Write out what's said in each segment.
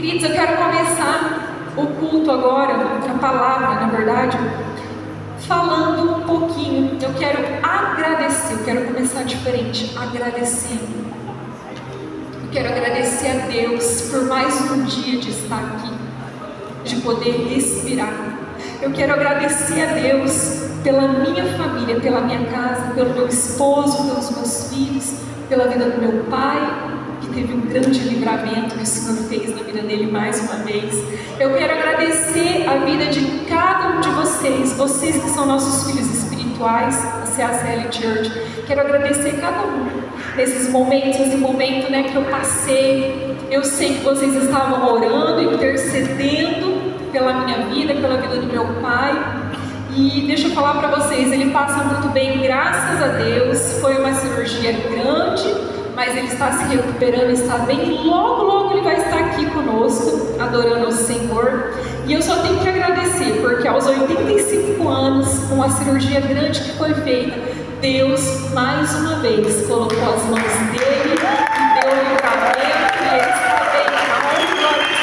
Queridos, eu quero começar o culto agora, a palavra, na verdade, falando um pouquinho. Eu quero agradecer, eu quero começar diferente, agradecendo. Eu quero agradecer a Deus por mais um dia de estar aqui, de poder respirar. Eu quero agradecer a Deus pela minha família, pela minha casa, pelo meu esposo, pelos meus filhos, pela vida do meu pai, que teve um grande livramento que o Senhor fez na vida dele mais uma vez. Eu quero agradecer a vida de cada um de vocês, vocês que são nossos filhos espirituais, a CACL Church. Quero agradecer cada um nesses momentos, esse momento que eu passei. Eu sei que vocês estavam orando, intercedendo pela minha vida, pela vida do meu pai. E deixa eu falar para vocês, ele passa muito bem, graças a Deus. Foi uma cirurgia grande, mas ele está se recuperando, está bem, e logo ele vai estar aqui conosco, adorando o Senhor. E eu só tenho que agradecer, porque aos 85 anos, com a cirurgia grande que foi feita, Deus, mais uma vez, colocou as mãos dele e deu o livramento, e ele está bem, a honra e glória do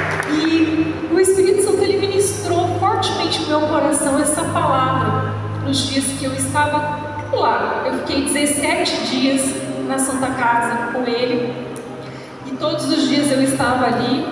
Senhor. E o Espírito Santo, ele ministrou fortemente no meu coração essa palavra. Nos dias que eu estava lá, eu fiquei 17 dias na Santa Casa com ele, e todos os dias eu estava ali.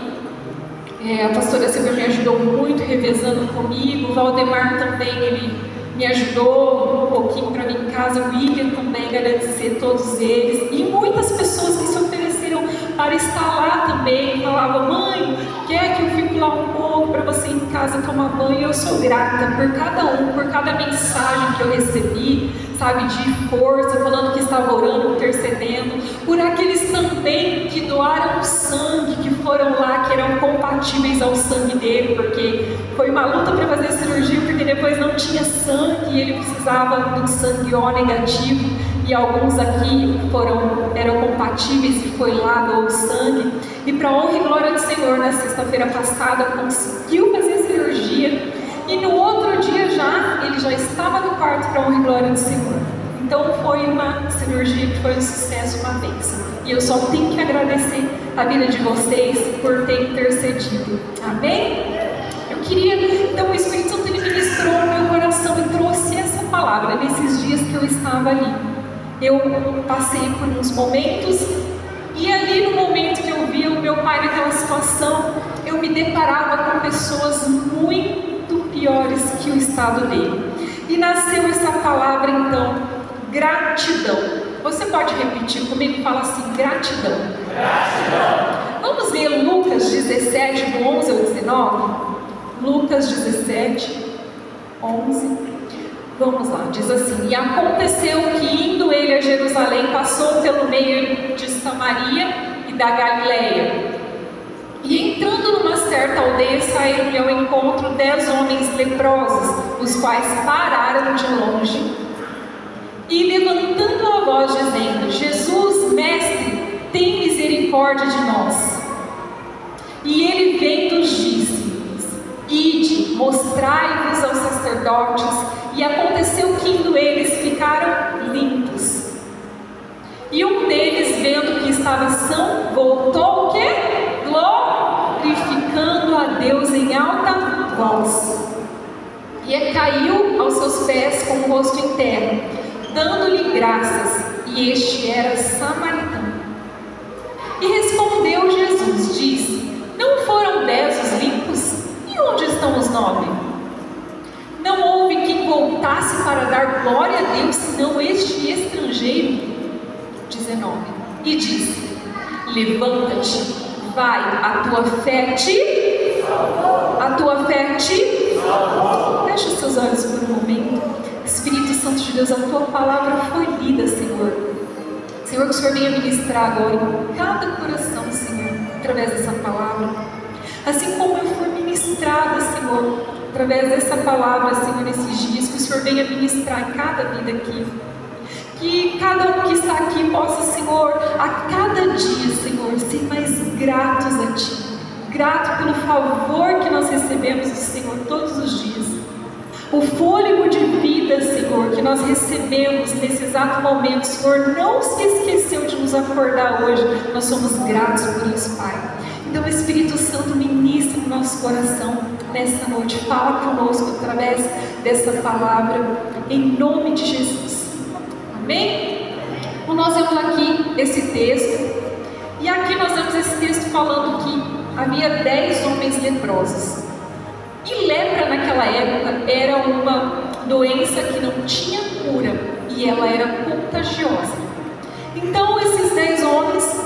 A pastora Silvia me ajudou muito, revezando comigo. O Valdemar também, ele me ajudou um pouquinho para vir em casa. O William também, agradecer a todos eles, e muitas pessoas que se ofereceram para estar lá também. Falavam: mãe, quer que eu fique lá um pouco para você ir em casa tomar banho? Eu sou grata por cada um, por cada mensagem que eu recebi, sabe, de força, falando que estava orando, intercedendo, por aqueles também que doaram sangue, que foram lá, que eram compatíveis ao sangue dele, porque foi uma luta para fazer a cirurgia, porque depois não tinha sangue e ele precisava de um sangue O negativo, e alguns aqui eram compatíveis e foi lá, doou sangue, e para honra e glória do Senhor, na sexta-feira passada conseguiu fazer a cirurgia, e no outro dia ele já estava no quarto, para honra e glória do Senhor. Então foi uma cirurgia que foi um sucesso, uma bênção. E eu só tenho que agradecer a vida de vocês por ter intercedido. Amém? Eu queria, então, o Espírito Santo, ele ministrou no meu coração e trouxe essa palavra nesses dias que eu estava ali. Eu passei por uns momentos, e ali no momento que eu via o meu pai naquela situação, eu me deparava com pessoas muito piores que o estado dele. E nasceu essa palavra, então, gratidão. Você pode repetir comigo? Fala assim: gratidão. Gratidão. Vamos ler Lucas 17, do 11 ao 19? Lucas 17, 11. Vamos lá, diz assim: e aconteceu que, indo ele a Jerusalém, passou pelo meio de Samaria e da Galileia. E entrando numa certa aldeia, saíram-lhe ao encontro 10 homens leprosos, os quais pararam de longe, e levantando a voz, dizendo: Jesus, mestre, tem misericórdia de nós. E ele, vendo, disse-lhes: ide, mostrai-vos aos sacerdotes. E aconteceu que, indo eles, ficaram limpos. E um deles, vendo que estava são, voltou o quê? Glorificando a Deus em alta voz. E caiu aos seus pés com o rosto em terra, dando-lhe graças. E este era samaritano. E respondeu Jesus, disse: não foram 10 os limpos? E onde estão os 9? Não houve quem voltasse para dar glória a Deus, senão este estrangeiro. 19. E disse: levanta-te, vai, a tua fé te Feche os seus olhos por um momento. Espírito Santo de Deus, a tua palavra foi lida, Senhor. Senhor, que o Senhor venha ministrar agora em cada coração, Senhor, através dessa palavra. Assim como eu fui ministrada, Senhor, através dessa palavra, Senhor, nesses dias, que o Senhor venha ministrar em cada vida aqui. Que cada um que está aqui possa, Senhor, a cada dia, Senhor, ser mais gratos a Ti. Grato pelo favor que nós recebemos do Senhor todos os dias. O fôlego de vida, Senhor, que nós recebemos nesse exato momento, Senhor, não se esqueceu de nos acordar hoje. Nós somos gratos por isso, Pai. Então, Espírito Santo, ministra no nosso coração nessa noite. Fala conosco através dessa palavra, em nome de Jesus. Amém? Então, nós vemos aqui esse texto, e aqui nós vemos esse texto falando que havia 10 homens leprosos. E lepra naquela época era uma doença que não tinha cura, e ela era contagiosa. Então esses 10 homens,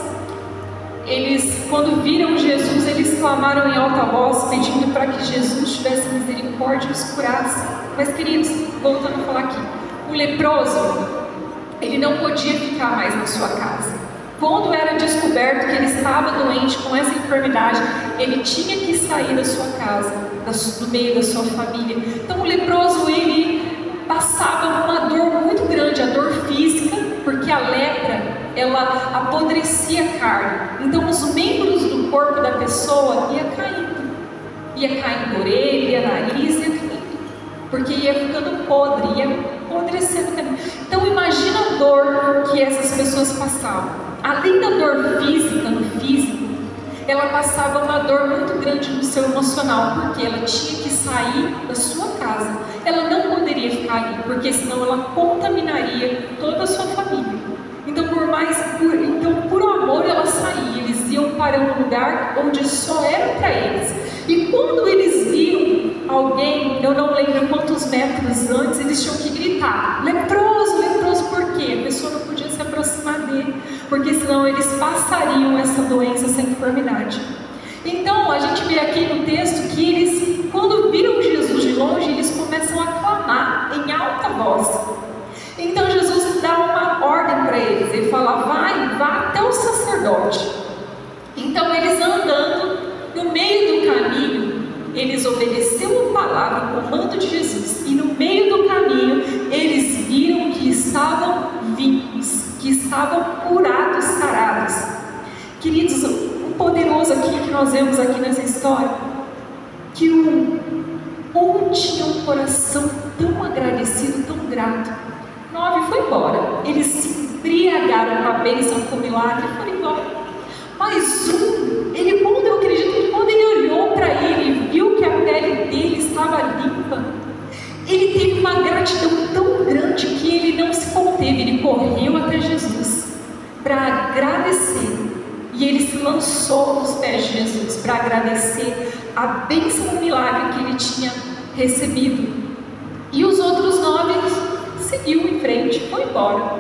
eles, quando viram Jesus, eles clamaram em alta voz, pedindo para que Jesus tivesse misericórdia e os curasse. Mas, queridos, voltando a falar aqui, o leproso, ele não podia ficar mais na sua casa. Quando era descoberto que ele estava doente com essa enfermidade, ele tinha que sair da sua casa, do meio da sua família. Então o leproso, ele passava uma dor muito grande, a dor física, porque a lepra, ela apodrecia a carne. Então os membros do corpo da pessoa ia caindo orelha, nariz, porque ia ficando podre, ia apodrecendo. Então imagina a dor que essas pessoas passavam. Além da dor física, no físico, ela passava uma dor muito grande no seu emocional, porque ela tinha que sair da sua casa. Ela não poderia ficar ali, porque senão ela contaminaria toda a sua família. Então, por amor, ela saía. Eles iam para um lugar onde só era para eles. E quando eles viam alguém, eu não lembro quantos metros antes, eles tinham que gritar: leproso, leproso, por quê? A pessoa não podia se aproximar dele, porque senão eles passariam essa doença, essa enfermidade. Então, a gente vê aqui no texto que eles, quando viram Jesus de longe, eles começam a clamar em alta voz. Então, Jesus dá uma ordem para eles, ele fala: vá até o sacerdote. Então, eles andando, no meio do caminho, eles obedeceram a palavra, o comando de Jesus, e no meio do caminho, eles viram que estavam vivos, que estavam curados, sarados. Queridos, o poderoso aqui que nós vemos aqui nessa história, que um tinha um coração tão agradecido, tão grato. 9 foi embora, eles se embriagaram com a bênção, com o milagre e foram embora. Mas eu acredito que quando ele olhou para ele e viu que a pele dele estava limpa, ele teve uma gratidão tão grande que ele não se conteve, ele correu até Jesus para agradecer. E ele se lançou nos pés de Jesus para agradecer a bênção do milagre que ele tinha recebido. E os outros 9 seguiu em frente, foi embora.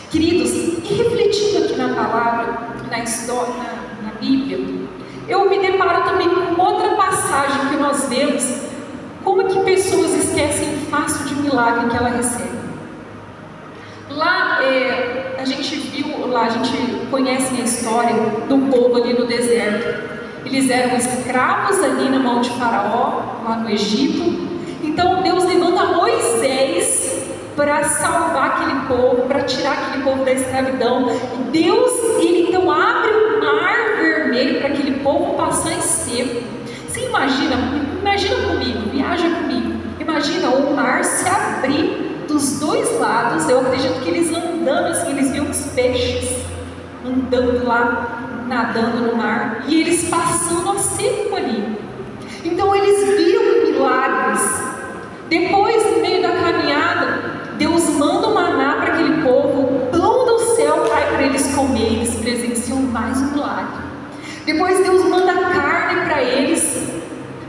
Queridos, e refletindo aqui na palavra, na história, na Bíblia, eu me deparo também com outra passagem que nós vemos, como que pessoas esquecem fácil de milagre que ela recebe. Lá, a gente conhece a história do povo ali no deserto. Eles eram escravos ali na mão de Faraó, lá no Egito. Então Deus levanta Moisés para salvar aquele povo, para tirar aquele povo da escravidão. Deus, ele então abre o mar vermelho para aquele povo passar em seco. Você imagina comigo, viaja comigo. Imagina o mar se abrir dos dois lados. Eu acredito que eles andando assim, eles viam os peixes andando lá, nadando no mar, e eles passando a seco ali. Então eles viram milagres. Depois, no meio da caminhada, Deus manda um maná para aquele povo, o pão do céu cai para eles comer, eles presenciam mais um milagre. Depois Deus manda carne para eles,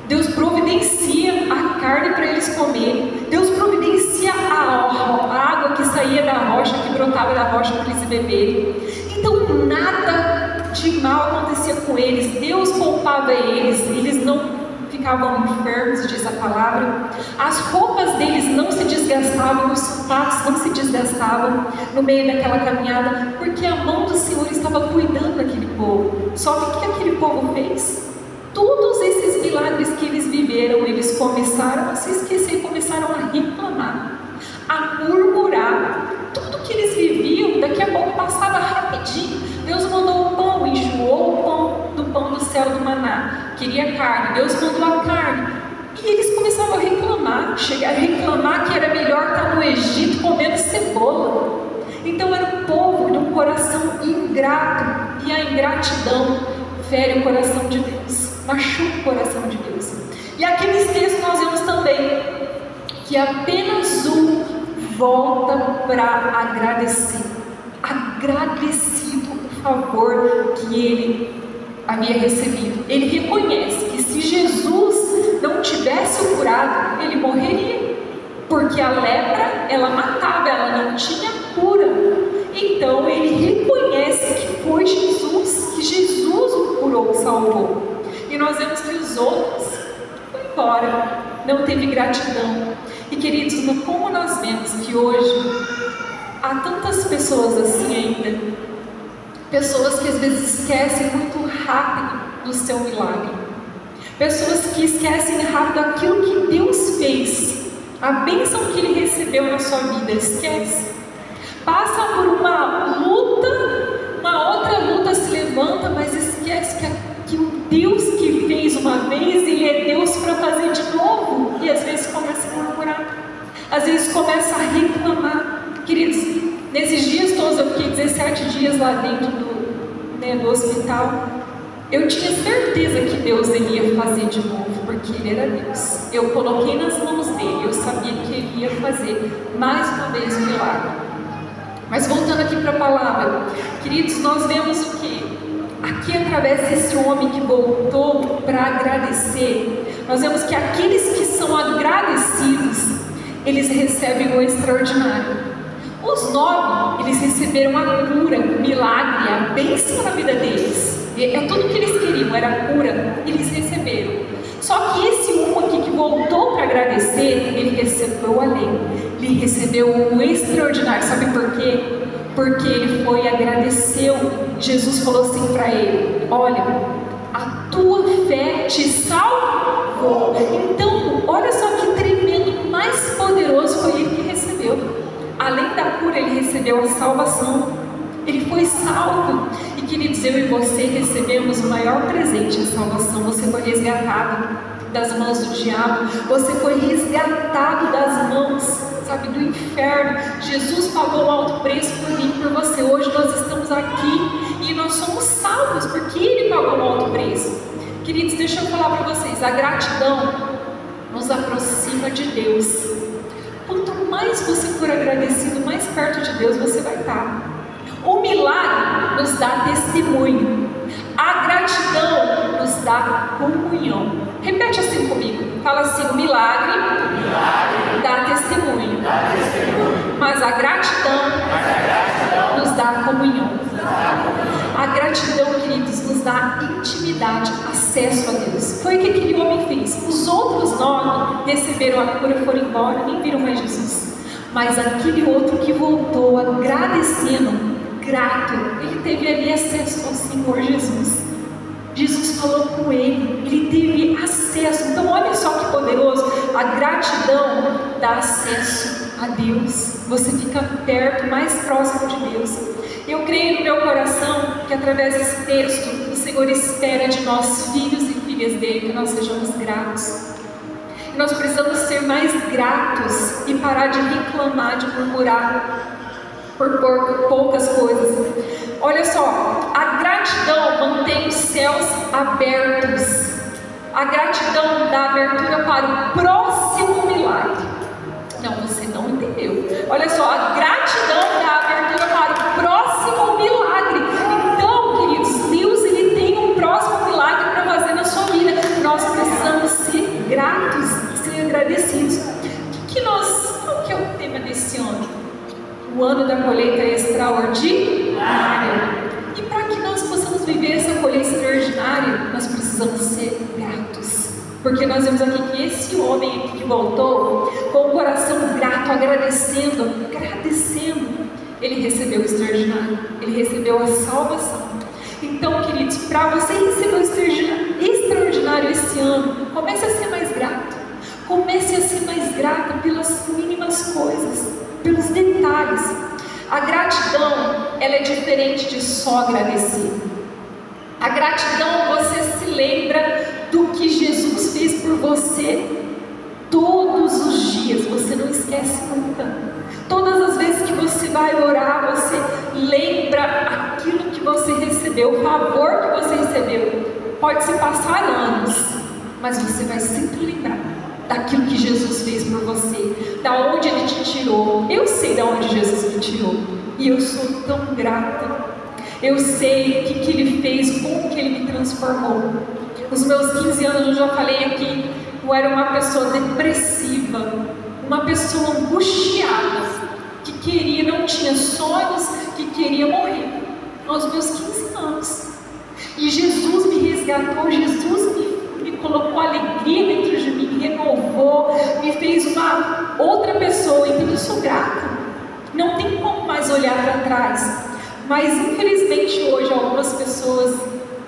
Deus providencia a carne para eles comerem, Deus providencia a água que saía da rocha, que brotava da rocha para eles beberem. Então nada de mal acontecia com eles, Deus poupava eles não ficavam enfermos, diz a palavra. As roupas deles não se desgastavam, os sapatos não se desgastavam no meio daquela caminhada, porque a mão do Senhor estava cuidando daquele povo. Só que o que aquele povo fez? Todos esses milagres que eles viveram, eles começaram a se esquecer, começaram a reclamar, a murmurar. Tudo que eles viviam, daqui a pouco passava rapidinho. Deus mandou o pão, enjoou o pão do céu, do maná. Queria carne, Deus mandou a carne. E eles começavam a reclamar. chegar a reclamar que era melhor estar no Egito comendo cebola. Então era um povo de um coração ingrato, e a ingratidão fere o coração de Deus, machuca o coração de Deus. E aqui nesse texto nós vemos também que apenas um volta para agradecer, agradecido o favor que ele havia recebido. Ele reconhece que se Jesus não tivesse o curado, ele morreria, porque a lepra, ela matava, ela não tinha cura. Então ele reconhece que foi Jesus, que Jesus o curou, o salvou. E nós vemos que os outros foram embora, não teve gratidão. E queridos, como nós vemos que hoje há tantas pessoas assim ainda, pessoas que às vezes esquecem muito rápido do seu milagre, pessoas que esquecem rápido aquilo que Deus fez, a bênção que Ele recebeu na sua vida, esquece, passa por uma luta, uma outra luta se levanta, mas esquece que o Deus que fez uma vez, Ele é Deus para fazer de novo, e às vezes começa a murmurar, às vezes começa a reclamar. Queridos, nesses dias todos, eu fiquei 17 dias lá dentro do hospital. Eu tinha certeza que Deus iria fazer de novo, porque Ele era Deus. Eu coloquei nas mãos dEle, eu sabia que Ele ia fazer mais uma vez um milagre. Mas voltando aqui para a palavra, queridos, nós vemos o que? Aqui, através desse homem que voltou para agradecer, nós vemos que aqueles que são agradecidos, eles recebem o extraordinário. Os 9, eles receberam a cura, o milagre, a bênção na vida deles. É tudo que eles queriam, era a cura, eles receberam. Só que esse um aqui que voltou para agradecer, ele recebeu além. Ele recebeu o extraordinário. Sabe por quê? Porque ele foi e agradeceu. Jesus falou assim para ele: olha, a tua fé te salvou. Então, olha só que tremendo, mais poderoso foi ele que recebeu. Além da cura, ele recebeu a salvação. Ele foi salvo. E queridos, eu e você recebemos o maior presente, a salvação. Você foi resgatado das mãos do diabo. Você foi resgatado das mãos, sabe, do inferno. Jesus pagou um alto preço por mim e por você. Hoje nós estamos aqui e nós somos salvos porque Ele pagou um alto preço. Queridos, deixa eu falar para vocês, a gratidão nos aproxima de Deus. Quanto mais você for agradecido, mais perto de Deus você vai estar. O milagre nos dá testemunho. A gratidão nos dá comunhão. Repete assim comigo. Fala assim: o milagre dá testemunho. Mas a gratidão nos dá comunhão. A gratidão, queridos, nos dá intimidade, acesso a Deus. Foi o que aquele homem fez. Os outros 9 receberam a cura, foram embora, nem viram mais Jesus. Mas aquele outro que voltou agradecendo, grato, ele teve ali acesso ao Senhor Jesus. Jesus falou com ele teve acesso. Então olha só que poderoso. A gratidão dá acesso a Deus. Você fica perto, mais próximo de Deus. Eu creio no meu coração que através desse texto o Senhor espera de nós, filhos e filhas dele, que nós sejamos gratos. E nós precisamos ser mais gratos e parar de reclamar, de murmurar por poucas coisas. Olha só, a gratidão mantém os céus abertos. A gratidão dá abertura para o próximo milagre. Não, você não entendeu. Olha só, a gratidão dá abertura para o próximo milagre. Então, queridos, Deus ele tem um próximo milagre para fazer na sua vida. Nós precisamos ser gratos, ser agradecidos. Qual que é o tema desse ano? O ano da colheita extraordinária. E para que nós possamos viver essa colheita extraordinária, nós precisamos ser gratos. Porque nós vemos aqui que esse homem aqui que voltou, com o coração grato, agradecendo, ele recebeu o extraordinário, ele recebeu a salvação. Então, queridos, para você receber o extraordinário esse ano, comece a ser mais grato. Comece a ser mais grata pelas mínimas coisas, pelos detalhes. A gratidão, ela é diferente de só agradecer. A gratidão, você se lembra do que Jesus fez por você. Todos os dias, você não esquece nunca. Todas as vezes que você vai orar, você lembra aquilo que você recebeu, o favor que você recebeu. Pode se passar anos, mas você vai sempre lembrar daquilo que Jesus fez por você, da onde Ele te tirou. Eu sei da onde Jesus me tirou, e eu sou tão grata. Eu sei o que Ele fez, como que Ele me transformou. Nos meus 15 anos, eu já falei aqui, eu era uma pessoa depressiva, uma pessoa angustiada, que queria, não tinha sonhos, que queria morrer, aos meus 15 anos. E Jesus me resgatou, Jesus me colocou alegria dentro de mim, renovou, me fez uma outra pessoa. Então eu sou grata. Não tem como mais olhar para trás. Mas infelizmente hoje algumas pessoas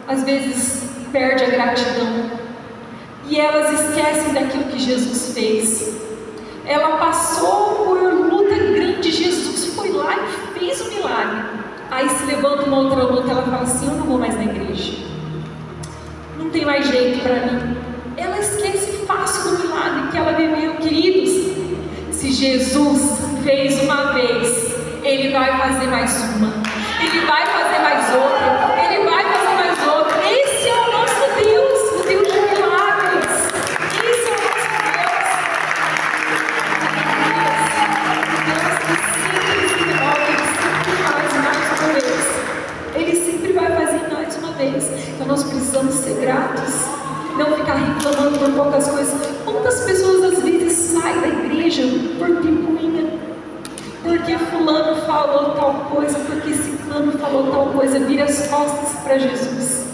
às vezes perdem a gratidão e elas esquecem daquilo que Jesus fez. Ela passou por luta grande, Jesus foi lá e fez o milagre. Aí se levanta uma outra luta, ela fala assim: eu não vou mais na igreja, não tem mais jeito para mim. Ela esquece fácil do milagre que ela viveu. Queridos, se Jesus fez uma vez, Ele vai fazer mais uma, Ele vai fazer mais outra, Ele vai fazer mais outra. Esse é o nosso Deus, o Deus de milagres. Esse é o nosso Deus. Ele sempre vai fazer mais uma vez. Então nós precisamos ser gratos, não ficar reclamando por poucas coisas. Quantas pessoas às vezes saem da igreja por picuinha, porque fulano falou tal coisa, porque ciclano falou tal coisa, vira as costas para Jesus.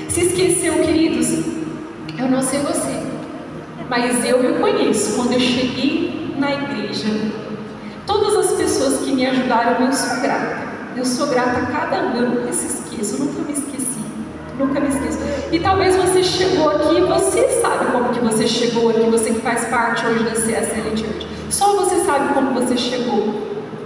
Se esqueceu, queridos? Eu não sei você, mas eu me conheço. Quando eu cheguei na igreja, todas as pessoas que me ajudaram, eu sou grata. Eu sou grata a cada um, eu nunca se esqueço, eu nunca me esqueci, nunca me esqueço. E talvez você chegou aqui, você sabe como que você chegou aqui, você que faz parte hoje da CSL Church. Só você sabe como você chegou.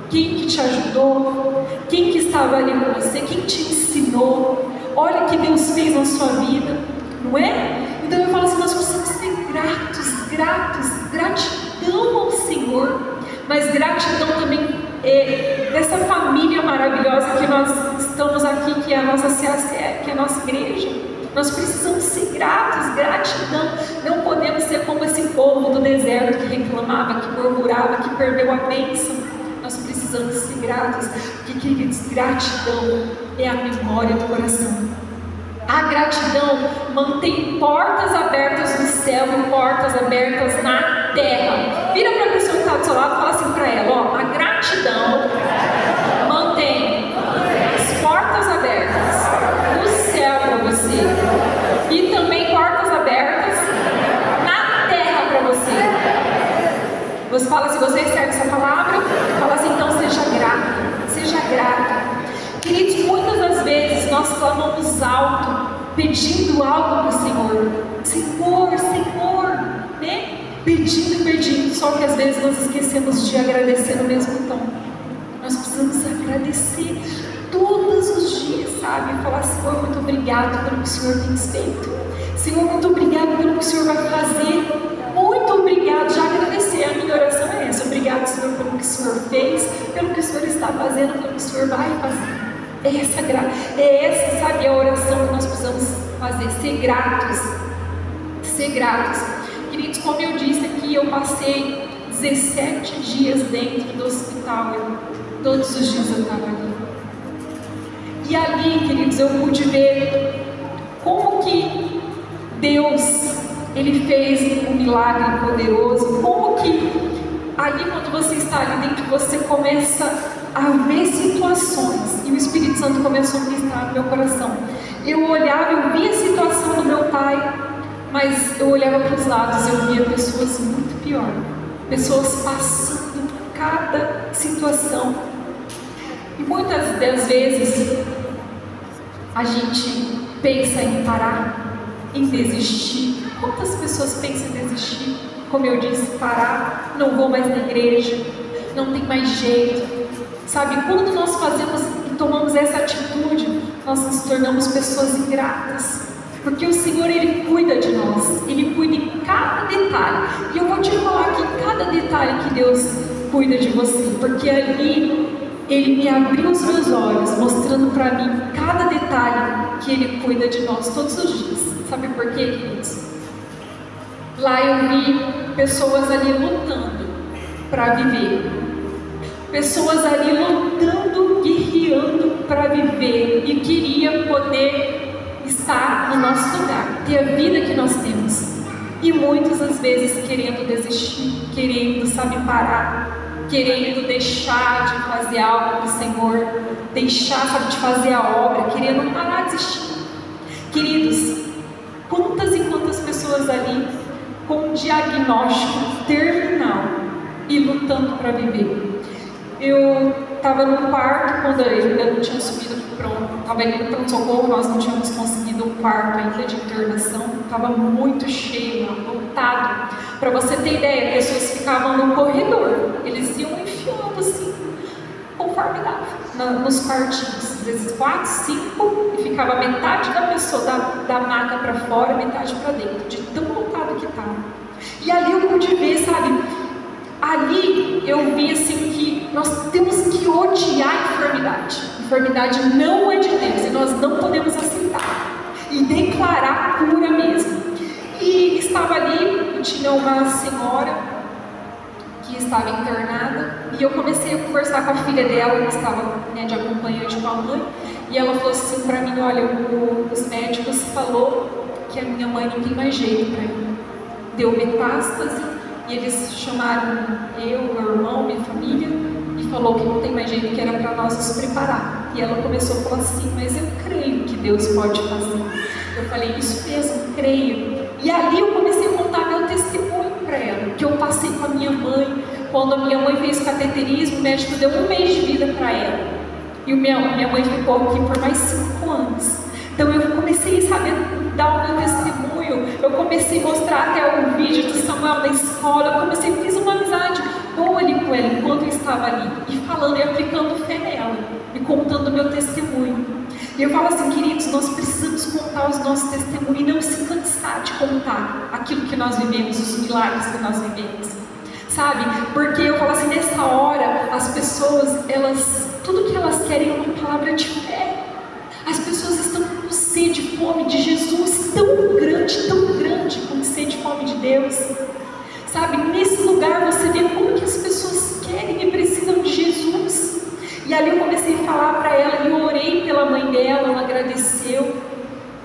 Quem que te ajudou, quem que estava ali com você, quem te ensinou. Olha o que Deus fez na sua vida, não é? Então eu falo assim, nós precisamos ser gratos, gratidão ao Senhor, mas gratidão também dessa família maravilhosa que nós estamos aqui, que é a nossa CACE, que é a nossa igreja. Nós precisamos ser gratos, gratidão. Não podemos ser como esse povo do deserto que reclamava, que murmurava, que perdeu a bênção. Nós precisamos ser gratos, porque, queridos, gratidão é a memória do coração. A gratidão mantém portas abertas no céu e portas abertas na terra. Vira para a pessoa que está do seu lado e fala assim para ela: ó, a gratidão mantém as portas abertas no céu para você e também portas abertas na terra para você. Você fala, se você recebe essa palavra, fala assim: então seja grata. Queridos, muitas das vezes nós clamamos alto, pedindo algo para o Senhor. Senhor, né? Pedindo, só que às vezes nós esquecemos de agradecer no mesmo tom. Nós precisamos agradecer todos os dias, sabe? Falar: Senhor, muito obrigado pelo que o Senhor tem feito. Senhor, muito obrigado pelo que o Senhor vai fazer. Muito obrigado, já agradecer. A minha oração é essa: obrigado, Senhor, pelo que o Senhor fez, pelo que o Senhor está fazendo, pelo que o Senhor vai fazer. Essa, sabe, a oração que nós precisamos fazer, ser gratos. Queridos, como eu disse aqui, eu passei 17 dias dentro do hospital, todos os dias eu estava ali. E ali, queridos, eu pude ver como que Deus, Ele fez um milagre poderoso, como que ali, quando você está ali dentro, você começa a ver situações, e o Espírito Santo começou a ministrar no meu coração. Eu olhava, eu via a situação do meu pai, mas eu olhava para os lados, eu via pessoas muito pior, pessoas passando cada situação. E muitas das vezes a gente pensa em parar, em desistir. Quantas pessoas pensam em desistir? Como eu disse, parar, não vou mais na igreja, não tem mais jeito. Sabe, quando nós fazemos e tomamos essa atitude, nós nos tornamos pessoas ingratas. Porque o Senhor, Ele cuida de nós, Ele cuida em cada detalhe. E eu Deus cuida de você, porque ali Ele me abriu os meus olhos, mostrando para mim cada detalhe que Ele cuida de nós todos os dias. Sabe por quê, queridos? Lá eu vi pessoas ali lutando para viver, pessoas ali lutando, guerreando para viver e queria poder estar no nosso lugar, ter a vida que nós temos. E muitas das vezes querendo desistir, querendo, sabe, parar, querendo deixar de fazer algo para o Senhor, deixar, sabe, de fazer a obra, querendo parar de desistir. Queridos, quantas e quantas pessoas ali com um diagnóstico terminal e lutando para viver. Eu estava no quarto quando eu ainda não tinha subido para estava indo para um socorro, nós não tínhamos conseguido um quarto ainda de internação, estava muito cheio, lotado. Para você ter ideia, pessoas ficavam no corredor, eles iam enfiando assim, conforme dava, nos quartinhos, às vezes 4, 5, e ficava metade da pessoa da maca para fora, metade para dentro, de tão lotado que estava. E ali eu pude ver, sabe, ali eu vi assim que nós temos que odiar a enfermidade. A enfermidade não é de Deus e nós não podemos aceitar e declarar cura mesmo. E estava ali, tinha uma senhora que estava internada e eu comecei a conversar com a filha dela, que estava, né, de acompanhante com a mãe, e ela falou assim para mim: olha, os médicos falou que a minha mãe não tem mais jeito para mim, deu metástase. E eles chamaram eu, meu irmão, minha família, e falou que não tem mais jeito, que era para nós nos preparar. E ela começou a falar assim: mas eu creio que Deus pode fazer. Eu falei: isso mesmo, creio. E ali eu comecei a contar meu testemunho para ela, que eu passei com a minha mãe. Quando a minha mãe fez cateterismo, o médico deu 1 mês de vida para ela. E minha mãe ficou aqui por mais 5 anos. Então eu comecei, sabe, a dar o meu testemunho, eu comecei a mostrar até o vídeo do Samuel na escola, eu comecei a fazer uma amizade boa ali com ela, enquanto eu estava ali, e falando e aplicando fé nela, e contando o meu testemunho. E eu falo assim: queridos, nós precisamos contar os nossos testemunhos, e não se cansar de contar aquilo que nós vivemos, os milagres que nós vivemos, sabe? Porque eu falo assim, nessa hora, as pessoas, tudo que elas querem é uma palavra de fé. As pessoas estão com sede e fome de Jesus tão grande, com sede e fome de Deus. Sabe, nesse lugar você vê como que as pessoas querem e precisam de Jesus. E ali eu comecei a falar para ela, e eu orei pela mãe dela, ela agradeceu.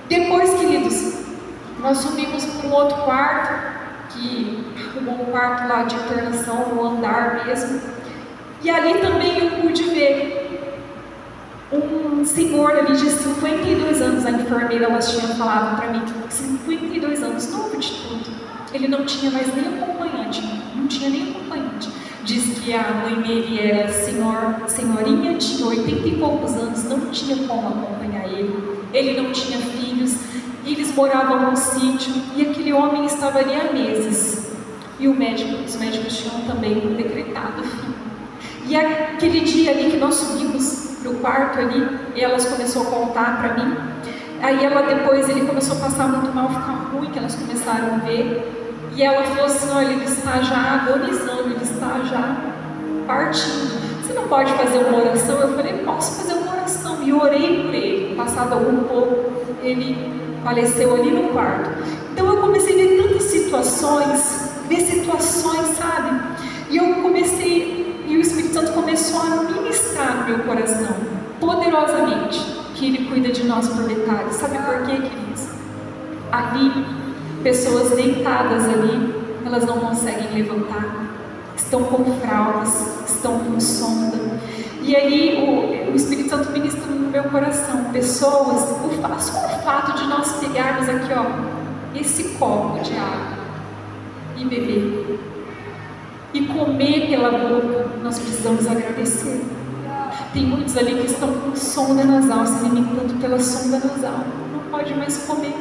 Depois, queridos, nós subimos para um outro quarto, que arrumou um quarto lá de internação, no andar mesmo. E ali também eu pude ver um senhor ali de 52 anos, a enfermeira, elas tinham falado para mim, 52 anos, novo de tudo. Ele não tinha mais nem acompanhante, não tinha nem acompanhante. Diz que a mãe dele era senhorinha, tinha 80 e poucos anos, não tinha como acompanhar ele. Ele não tinha filhos, eles moravam num sítio, e aquele homem estava ali há meses. E os médicos tinham também decretado fim. E aquele dia ali que nós subimos pro quarto ali, e elas começou a contar para mim. Aí depois ele começou a passar muito mal, ficar ruim, que elas começaram a ver. E ela falou assim: olha, ele está já agonizando, ele está já partindo. Você não pode fazer uma oração? Eu falei: posso fazer uma oração. E orei por ele. Passado algum pouco, ele faleceu ali no quarto. Então eu comecei a ver tantas situações, sabe? E eu comecei, e o Espírito Santo começou a ministrar no meu coração, poderosamente, que Ele cuida de nós por detalhes. Sabe por quê, queridos? Ali, pessoas deitadas ali, elas não conseguem levantar, estão com fraldas, estão com sonda. E aí o Espírito Santo ministra no meu coração, pessoas, só o fato de nós pegarmos aqui, ó, esse copo de água e beber, e comer pela boca, nós precisamos agradecer. Tem muitos ali que estão com sonda nasal, se alimentando pela sonda nasal, não pode mais comer.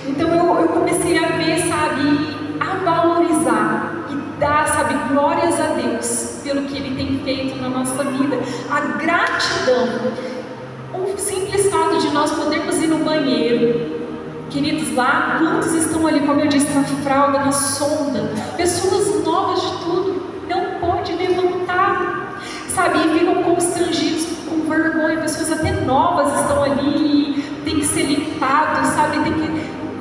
Então eu comecei a ver, sabe, a valorizar e dar, sabe, glórias a Deus pelo que Ele tem feito na nossa vida. A gratidão, o simples fato de nós podermos ir no banheiro. Queridos, lá, quantos estão ali, como eu disse, na fralda, na sonda, pessoas novas de tudo, não sabe, e ficam constrangidos, com vergonha, pessoas até novas estão ali, tem que ser limpado, sabe, tem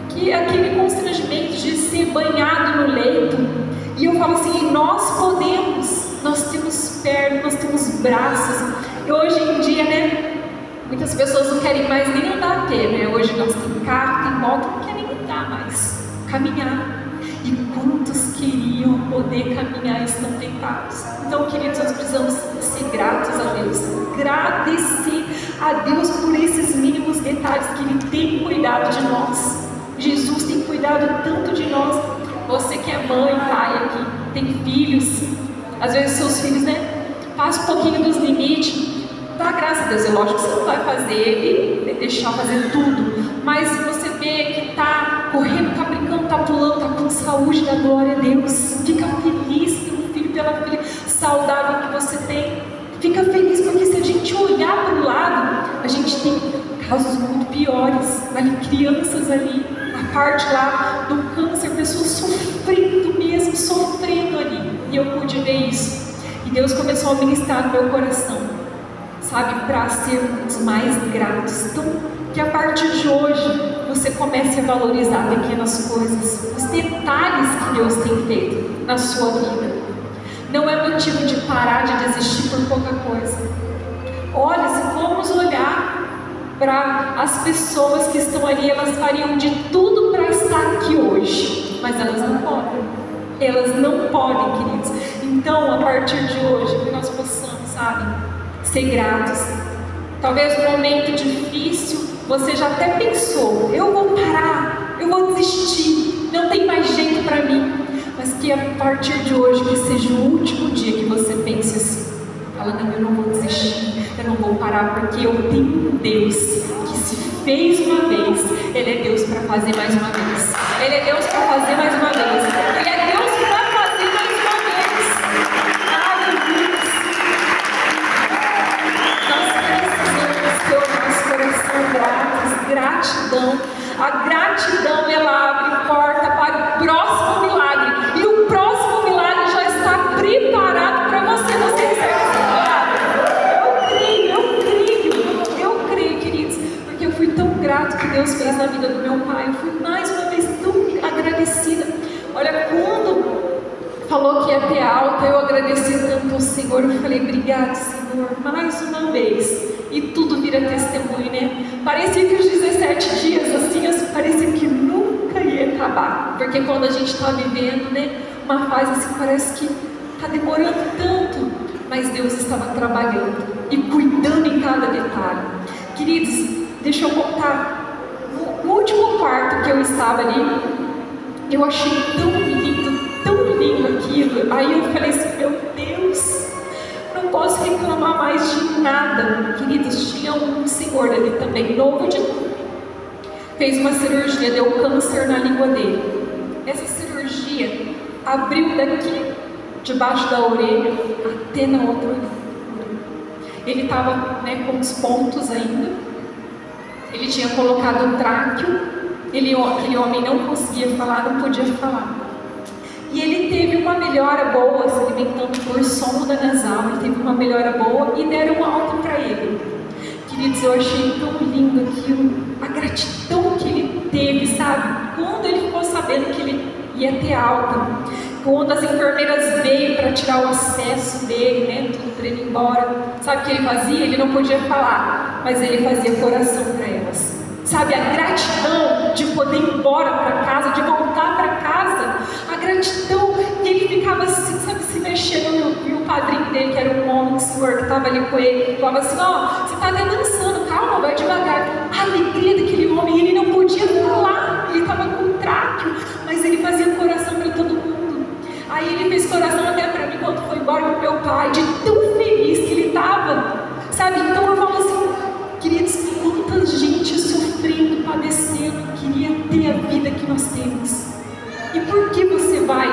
que aquele constrangimento de ser banhado no leito. E eu falo assim, nós podemos, nós temos pernas, nós temos braços. E hoje em dia, né, muitas pessoas não querem mais nem andar a pé, né? Hoje nós temos carro, tem moto, não querem andar mais, caminhar. E quantos queriam poder caminhar e estão tentados? Então, queridos, nós precisamos ser gratos a Deus, agradecer a Deus por esses mínimos detalhes que Ele tem cuidado de nós. Jesus tem cuidado tanto de nós. Você que é mãe, pai aqui, tem filhos, às vezes seus filhos, né, passa um pouquinho dos limites, dá graças a Deus. É lógico que você não vai fazer ele deixar fazer tudo, mas você vê que está correndo, está brincando, está pulando, está com saúde, dá glória a Deus, fica feliz pelo filho, pela filha saudável que você tem, fica feliz, porque se a gente olhar para o lado, a gente tem casos muito piores, ali, crianças ali, a parte lá do câncer, pessoas sofrendo mesmo, sofrendo ali, e eu pude ver isso, e Deus começou a ministrar no meu coração, sabe, para sermos mais gratos. Então, que a partir de hoje você comece a valorizar pequenas coisas, os detalhes que Deus tem feito na sua vida. Não é motivo de parar de desistir por pouca coisa. Olha, se formos olhar para as pessoas que estão ali, elas fariam de tudo para estar aqui hoje, mas elas não podem. Elas não podem, queridos. Então, a partir de hoje, que nós possamos, sabe, ser gratos. Talvez no momento difícil, você já até pensou, eu vou parar, eu vou desistir, não tem mais jeito para mim. Mas que a partir de hoje, que seja o último dia que você pense assim, fala, não, eu não vou desistir, eu não vou parar, porque eu tenho um Deus que se fez uma vez, Ele é Deus para fazer mais uma vez. Ele é Deus para fazer mais uma vez. Ele é Deus para fazer mais uma vez. Aleluia. Nós precisamos ter o nosso coração gratos, gratidão. A gratidão, ela abre porta para o próximo milagre. E o próximo milagre já está preparado para você. Você recebe essa palavra? Eu creio, queridos. Porque eu fui tão grato que Deus fez na vida do meu pai. Eu fui mais uma vez tão agradecida. Olha, quando falou que ia ter alta, eu agradeci tanto ao Senhor. Eu falei, obrigado, Senhor, mais uma vez. E tudo vira testemunho, né? Parecia que os 17 dias, assim, parecia que nunca ia acabar. Porque quando a gente está vivendo, né, uma fase assim, parece que está demorando tanto. Mas Deus estava trabalhando e cuidando em cada detalhe. Queridos, deixa eu contar. No último quarto que eu estava ali, eu achei tão lindo aquilo. Aí eu falei assim, meu Deus, não posso reclamar mais de nada. Queridos, tinha um senhor ali também, novo de novo. Fez uma cirurgia, deu câncer na língua dele. Essa cirurgia abriu daqui, debaixo da orelha, até na outra orelha. Ele estava, né, com os pontos ainda. Ele tinha colocado um tráqueo. Aquele homem não conseguia falar, não podia falar. E ele teve uma melhora boa, se alimentando por sonda nasal. Ele teve uma melhora boa e deram um alta para ele. Queridos, eu achei tão lindo aquilo, a gratidão que ele teve, sabe? Quando ele ficou sabendo que ele ia ter alta, quando as enfermeiras veio para tirar o acesso dele, né, tudo para ele ir embora, sabe o que ele fazia? Ele não podia falar, mas ele fazia coração para elas. Sabe, a gratidão de poder ir embora para casa, de voltar para casa, a gratidão que ele ficava assim, sabe, se mexendo, e o padrinho dele, que era um homem, um senhor que estava ali com ele, falava assim, ó, você está até dançando, calma, vai devagar. A alegria daquele homem, ele não podia falar, ele estava com tráqueo, mas ele fazia coração para todo mundo. Aí ele fez coração até para mim quando foi embora com meu pai, de tão feliz que ele estava, sabe, então eu falo assim, queridos, quanta gente sofrendo, padecendo, queria ter a vida que nós temos. E por que você vai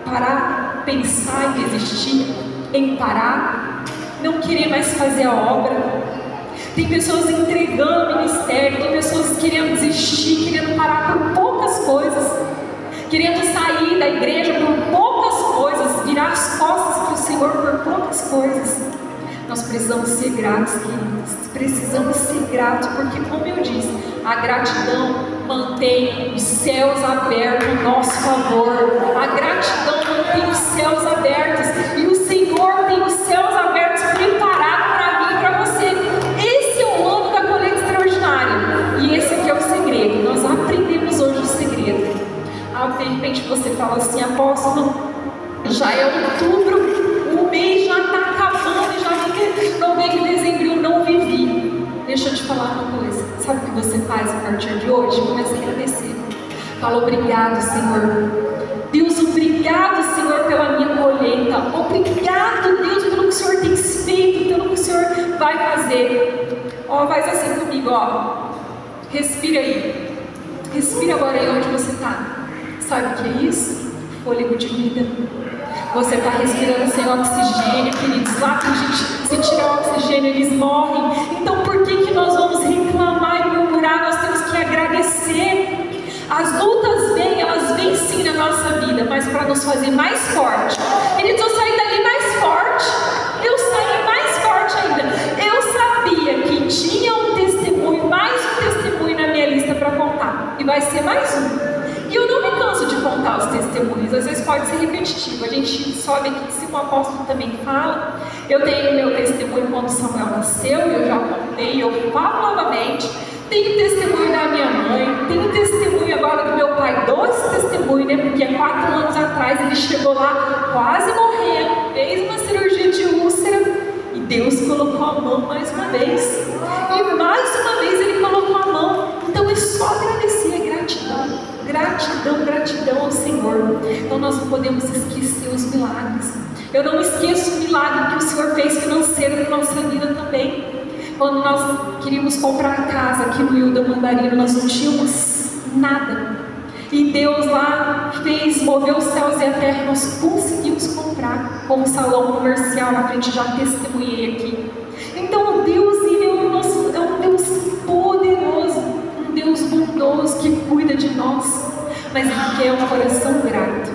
parar, pensar em desistir, em parar, não querer mais fazer a obra? Tem pessoas entregando o ministério, tem pessoas querendo desistir, querendo parar por poucas coisas, querendo da igreja por poucas coisas, virar as costas para o Senhor por poucas coisas. Nós precisamos ser gratos, queridos. Precisamos ser gratos, porque, como eu disse, a gratidão mantém os céus abertos em nosso favor. A gratidão mantém os céus abertos. E o Senhor tem os céus abertos preparados para mim e para você. Esse é o ano da colheita extraordinária. E esse aqui é o segredo. Nós aprendemos hoje o segredo. De repente você fala assim: apóstolo, já é outubro, o mês já está acabando, já vi que novembro e dezembro eu não vivi. Deixa eu te falar uma coisa. Sabe o que você faz a partir de hoje? Começa a agradecer. Fala: obrigado, Senhor. Deus, obrigado, Senhor, pela minha colheita. Obrigado, Deus, pelo que o Senhor tem feito, pelo que o Senhor vai fazer. Ó, faz assim comigo, ó. Respira aí. Respira agora aí onde você está. Sabe o que é isso? Fôlego de vida. Você está respirando sem oxigênio, queridos. Lá tem gente, se tirar o oxigênio, eles morrem. Então por que nós vamos reclamar e murmurar? Nós temos que agradecer. As lutas vêm, elas vêm sim na nossa vida, mas para nos fazer mais forte. Queridos, eu saí dali mais forte. Eu saí mais forte ainda. Eu sabia que tinha um testemunho, mais um testemunho na minha lista para contar. E vai ser mais um. E eu não me canso de contar os testemunhos, às vezes pode ser repetitivo, a gente sobe aqui em cima, o apóstolo também fala. Eu tenho meu testemunho quando Samuel nasceu, eu já contei, eu falo novamente. Tenho testemunho da minha mãe, tenho testemunho agora do meu pai, 2 testemunhos, né? Porque há 4 anos atrás ele chegou lá quase morrendo, fez uma cirurgia de úlcera e Deus colocou a mão mais uma vez. E mais uma vez ele colocou a mão. Então é só agradecer, é gratidão. Gratidão, gratidão ao Senhor. Então nós não podemos esquecer os milagres. Eu não esqueço o milagre que o Senhor fez financeiro na nossa vida também. Quando nós queríamos comprar a casa aqui no Hilda Mandarino, nós não tínhamos nada. E Deus lá fez, moveu os céus e a terra, e nós conseguimos comprar. Como salão comercial, na frente já testemunhei aqui. Então Deus, Ele é um Deus poderoso, um Deus bondoso que cuida de nós, mas Ele quer um coração grato.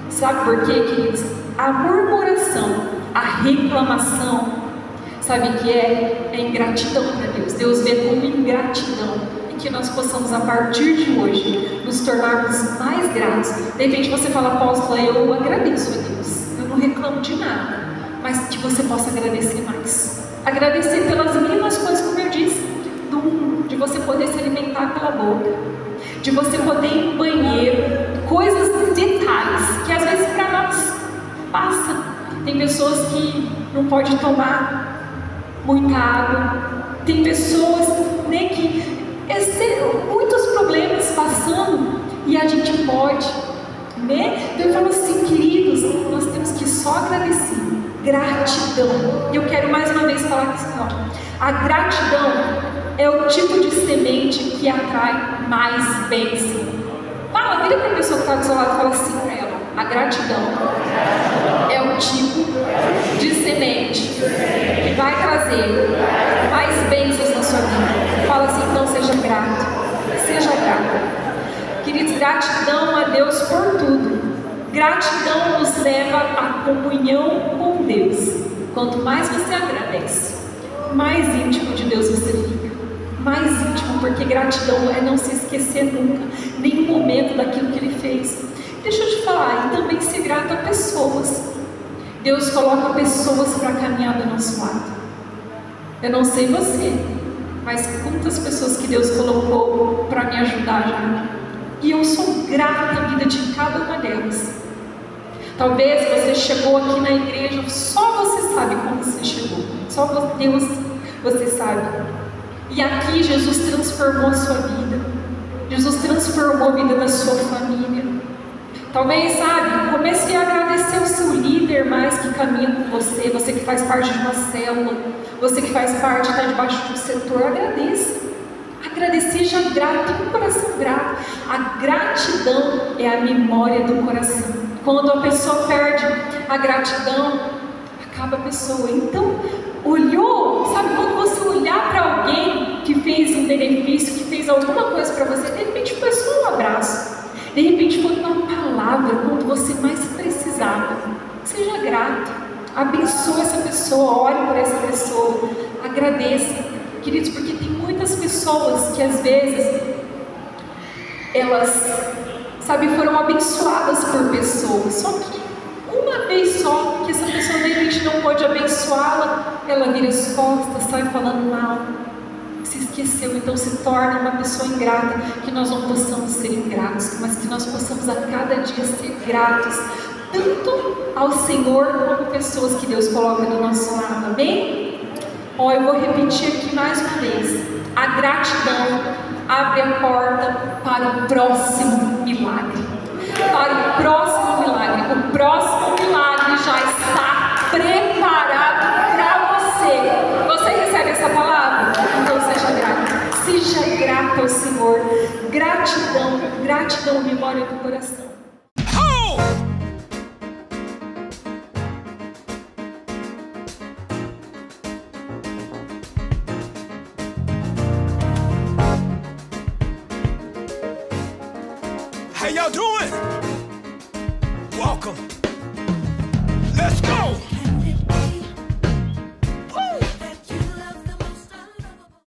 Sabe por quê, queridos? A murmuração, a reclamação, sabe o que é? É ingratidão para Deus. Deus vê como ingratidão. E que nós possamos, a partir de hoje, nos tornarmos mais gratos. De repente você fala: apóstola, eu agradeço a Deus, eu não reclamo de nada, mas que você possa agradecer mais. Agradecer pelas mínimas coisas, como eu disse, de você poder se alimentar pela boca, de você poder ir no banheiro, coisas, detalhes, que às vezes para nós passa. Tem pessoas que não podem tomar muita água, tem pessoas, né, que muitos problemas passando e a gente pode, né? Então eu falo assim, queridos, nós temos que só agradecer. Gratidão. E eu quero mais uma vez falar assim, ó, a gratidão é o tipo de semente que atrai mais bênção. Fala, vira para a pessoa que está do seu lado e fala assim para ela: a gratidão é o tipo de semente que vai trazer mais bênçãos na sua vida. Fala assim, então seja grato. Seja grato. Queridos, gratidão a Deus por tudo. Gratidão nos leva à comunhão com Deus. Quanto mais você agradece, mais íntimo de Deus você fica. Mais íntimo, porque gratidão é não se esquecer nunca, nenhum momento daquilo que Ele fez. Deixa eu te falar, e também ser grato a pessoas. Deus coloca pessoas para caminhar do nosso lado. Eu não sei você, mas quantas pessoas que Deus colocou para me ajudar já. E eu sou grata à vida de cada uma delas. Talvez você chegou aqui na igreja, só você sabe como você chegou. Só Deus, você sabe. E aqui Jesus transformou a sua vida. Jesus transformou a vida da sua família. Talvez, sabe, comece a agradecer o seu líder mais que caminha com você, você que faz parte de uma célula, você que faz parte, está debaixo de um setor, agradeça. Agradecer já grato, tem um coração grato. A gratidão é a memória do coração. Quando a pessoa perde a gratidão, acaba a pessoa. Então, olhou, sabe, quando você olhar para alguém que fez um benefício, que fez alguma coisa para você, de repente foi só um abraço. De repente foi uma palavra quando você mais precisava. Seja grato, abençoe essa pessoa. pessoa, ore por essa pessoa, agradeça, queridos, porque tem muitas pessoas que às vezes elas, sabe, foram abençoadas por pessoas, só que uma vez só que essa pessoa de repente não pode abençoá-la, ela vira as costas, sai falando mal, se esqueceu, então se torna uma pessoa ingrata. Que nós não possamos ser ingratos, mas que nós possamos a cada dia ser gratos, tanto ao Senhor como pessoas que Deus coloca do nosso lado, amém? Ó, eu vou repetir aqui mais uma vez: a gratidão abre a porta para o próximo milagre. Para o próximo milagre. O próximo milagre já está preparado para você. Você recebe essa palavra? Então seja grato. Seja grato ao Senhor. Gratidão, gratidão, memória do coração. How y'all doing? Welcome. Let's go.